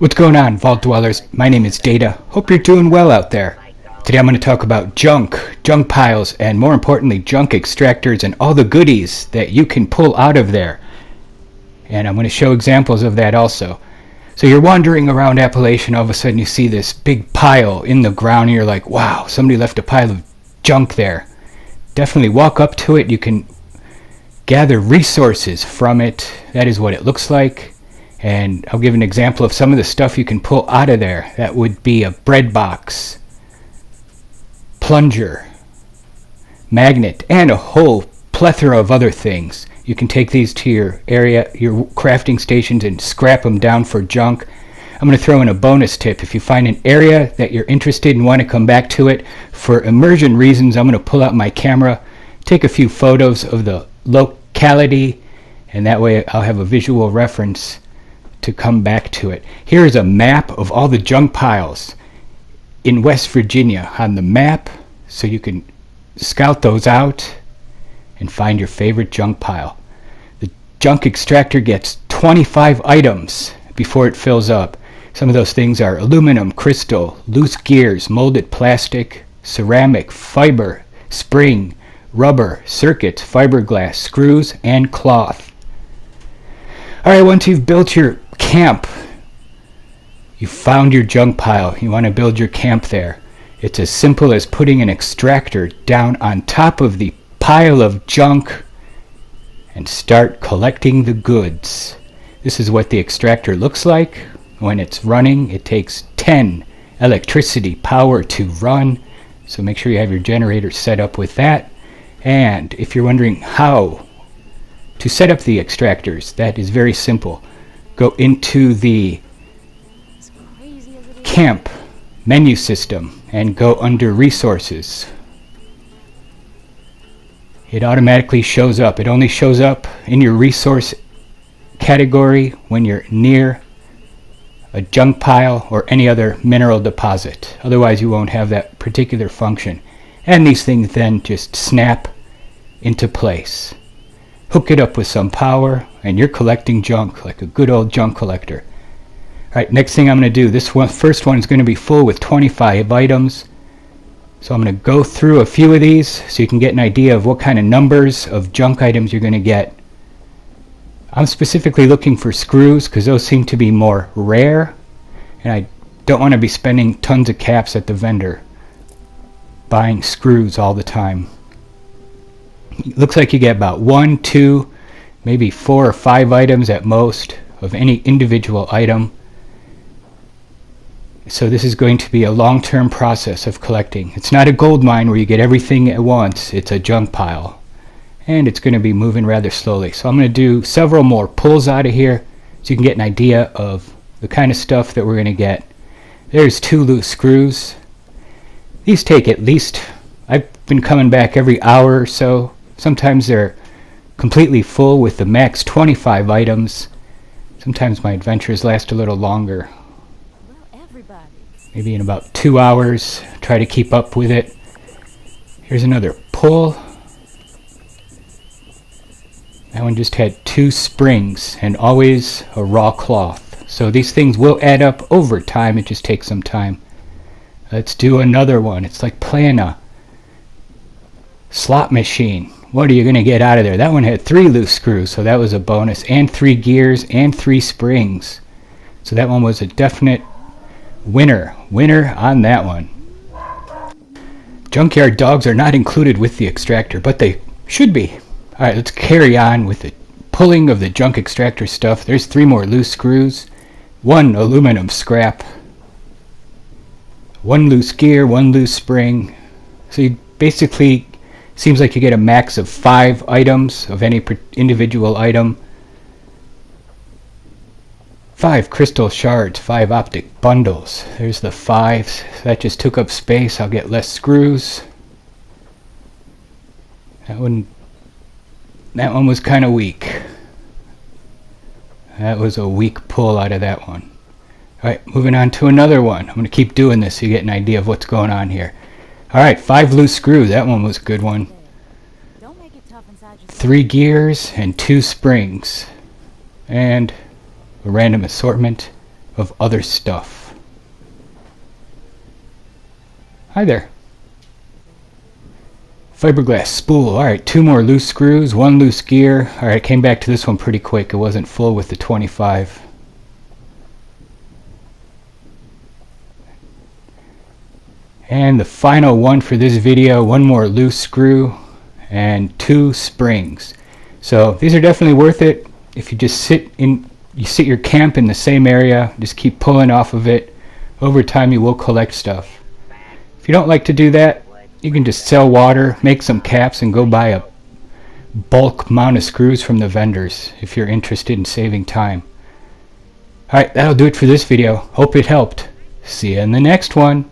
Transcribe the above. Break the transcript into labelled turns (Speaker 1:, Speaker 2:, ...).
Speaker 1: What's going on, Vault Dwellers? My name is Data. Hope you're doing well out there. Today I'm going to talk about junk piles, and more importantly, junk extractors and all the goodies that you can pull out of there. And I'm going to show examples of that also. So you're wandering around Appalachian, all of a sudden you see this big pile in the ground, and you're like, wow, somebody left a pile of junk there. Definitely walk up to it. You can gather resources from it. That is what it looks like. And I'll give an example of some of the stuff you can pull out of there. That would be a bread box, plunger, magnet, and a whole plethora of other things. You can take these to your area, your crafting stations, and scrap them down for junk. I'm going to throw in a bonus tip. If you find an area that you're interested in and want to come back to it, for immersion reasons, I'm going to pull out my camera, take a few photos of the locality, and that way I'll have a visual reference to come back to it. Here is a map of all the junk piles in West Virginia on the map, so you can scout those out and find your favorite junk pile. The junk extractor gets 25 items before it fills up. Some of those things are aluminum, crystal, loose gears, molded plastic, ceramic, fiber, spring, rubber, circuits, fiberglass, screws, and cloth. Alright, once you've built your camp, you found your junk pile, you want to build your camp there. It's as simple as putting an extractor down on top of the pile of junk and start collecting the goods. This is what the extractor looks like. When it's running, it takes 10 electricity power to run, so make sure you have your generator set up with that. And if you're wondering how to set up the extractors, that is very simple. Go into the camp menu system and go under resources. It automatically shows up. It only shows up in your resource category when you're near a junk pile or any other mineral deposit. Otherwise you won't have that particular function. And these things then just snap into place. Hook it up with some power and you're collecting junk like a good old junk collector. Alright, next thing I'm going to do, first one is going to be full with 25 items. So I'm going to go through a few of these so you can get an idea of what kind of numbers of junk items you're going to get. I'm specifically looking for screws because those seem to be more rare, and I don't want to be spending tons of caps at the vendor buying screws all the time. It looks like you get about 1, 2, maybe 4 or 5 items at most of any individual item. So this is going to be a long-term process of collecting. It's not a gold mine where you get everything at once. It's a junk pile. And it's going to be moving rather slowly. So I'm going to do several more pulls out of here so you can get an idea of the kind of stuff that we're going to get. There's 2 loose screws. These take at least, I've been coming back every hour or so. Sometimes they're completely full with the max 25 items. Sometimes my adventures last a little longer. Maybe in about 2 hours. Try to keep up with it. Here's another pull. That one just had 2 springs and always a raw cloth. So these things will add up over time. It just takes some time. Let's do another one. It's like playing a slot machine. What are you going to get out of there? That one had 3 loose screws, so that was a bonus, and 3 gears and 3 springs. So that one was a definite winner on that one. Junkyard dogs are not included with the extractor, but they should be. Alright, let's carry on with the pulling of the junk extractor stuff. There's 3 more loose screws, 1 aluminum scrap, 1 loose gear, 1 loose spring. So you basically, seems like you get a max of 5 items of any individual item. 5 crystal shards, 5 optic bundles. There's the 5s. That just took up space. I'll get less screws. That one was kind of weak. That was a weak pull out of that one. Alright, moving on to another one. I'm going to keep doing this so you get an idea of what's going on here. Alright, 5 loose screws. That one was a good one. 3 gears and 2 springs. And a random assortment of other stuff. Hi there. Fiberglass spool. Alright, 2 more loose screws, 1 loose gear. Alright, came back to this one pretty quick. It wasn't full with the 25. And the final one for this video, 1 more loose screw and 2 springs. So these are definitely worth it. If you just sit your camp in the same area, just keep pulling off of it. Over time you will collect stuff. If you don't like to do that, you can just sell water, make some caps, and go buy a bulk amount of screws from the vendors if you're interested in saving time. Alright, that'll do it for this video. Hope it helped. See you in the next one.